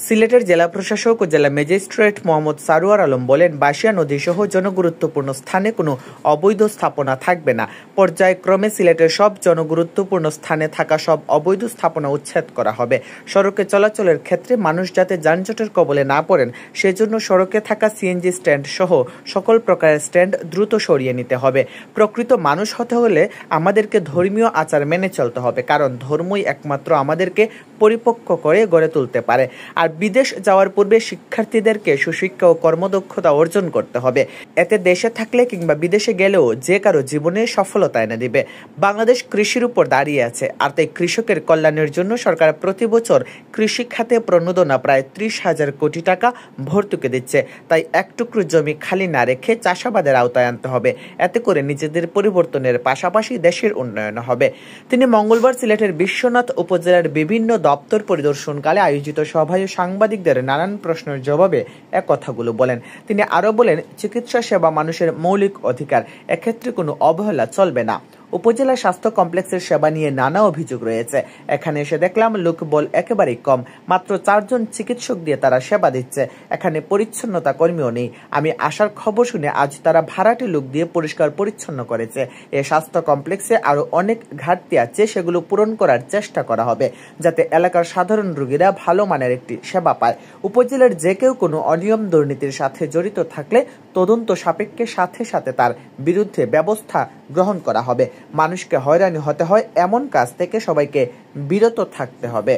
সিলেটের জেলা প্রশাসক ও জেলা ম্যাজিস্ট্রেট মোহাম্মদ সারোয়ার আলম বলেন, বাঁশিয়া নদী সহ জনগুরুত্বপূর্ণ স্থানে কোনো অবৈধ স্থাপনা থাকবে না। পর্যায়ক্রমে সিলেটের সব জনগুরুত্বপূর্ণ স্থানে থাকা সব অবৈধ স্থাপনা উচ্ছেদ করা হবে। সড়কে চলাচলের ক্ষেত্রে মানুষ যাতে যানজটের কবলে না পড়েন সেজন্য সড়কে থাকা সিএনজি স্ট্যান্ড সহ সকল প্রকারের স্ট্যান্ড দ্রুত সরিয়ে নিতে হবে। প্রকৃত মানুষ হতে হলে আমাদেরকে ধর্মীয় আচার মেনে চলতে হবে, কারণ ধর্মই একমাত্র আমাদেরকে পরিপক্ক করে গড়ে তুলতে পারে। আর বিদেশ যাওয়ার পূর্বে শিক্ষার্থীদেরকে সুশিক্ষা ও কর্মদক্ষতা অর্জন করতে হবে। এতে দেশে থাকলে কিংবা বিদেশে গেলেও যে কারো জীবনে সফলতা এনে দিবে। বাংলাদেশ কৃষির উপর দাঁড়িয়ে আছে, আর তাই কৃষকের কল্যাণের জন্য সরকার প্রতি বছর কৃষি খাতে প্রণোদনা প্রায় 30,000 কোটি টাকা ভর্তুকি দিচ্ছে। তাই এক টুকরো জমি খালি না রেখে চাষাবাদের আওতায় আনতে হবে। এতে করে নিজেদের পরিবর্তনের পাশাপাশি দেশের উন্নয়ন হবে। তিনি মঙ্গলবার সিলেটের বিশ্বনাথ উপজেলার বিভিন্ন দপ্তর পরিদর্শনকালে আয়োজিত সভায় সাংবাদিকদের নানান প্রশ্নের জবাবে কথাগুলো বলেন। তিনি আরো বলেন, চিকিৎসা সেবা মানুষের মৌলিক অধিকার, এক্ষেত্রে কোনো অবহেলা চলবে না। উপজেলা স্বাস্থ্য কমপ্লেক্সের সেবা নিয়ে নানা অভিযোগ রয়েছে। এখানে এসে দেখলাম লোকবল একেবারেই কম, মাত্র 4 জন চিকিৎসক দিয়ে তারা সেবা দিচ্ছে। এখানে পরিচ্ছন্নতা কর্মীও নেই। আমি আসার খবর শুনে আজ তারা ভাড়াটে লোক দিয়ে পরিষ্কার পরিচ্ছন্ন করেছে। এই স্বাস্থ্য কমপ্লেক্সে আরো অনেক ঘাটতি আছে, সেগুলো পূরণ করার চেষ্টা করা হবে যাতে এলাকার সাধারণ রোগীরা ভালো মানের একটি সেবা পায়। উপজেলার যে কেউ কোনো অনিয়ম দুর্নীতির সাথে জড়িত থাকলে তদন্ত সাপেক্ষে সাথে সাথে তার বিরুদ্ধে ব্যবস্থা গ্রহণ করা হবে। মানুষকে হয়রানি হতে হয় এমন কাজ থেকে সবাইকে বিরত থাকতে হবে।